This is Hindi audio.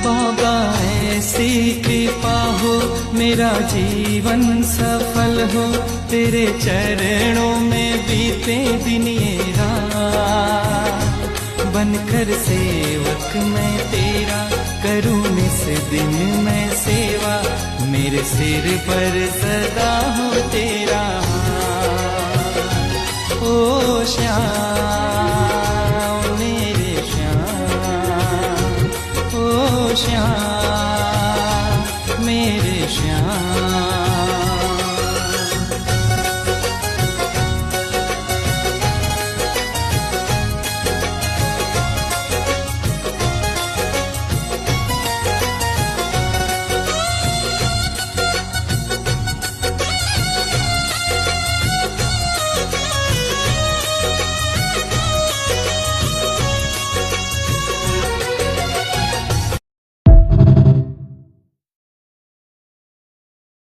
बाबा ऐसी कृपा हो, मेरा जीवन सफल हो, तेरे चरणों में बीते दिन ये रात। बनकर सेवक मैं तेरा करूं निस दिन मैं सेवा, मेरे सिर पर सदा हो तेरा हाथ। ओ श्याम मेरे श्याम, ओ श्याम मेरे श्याम।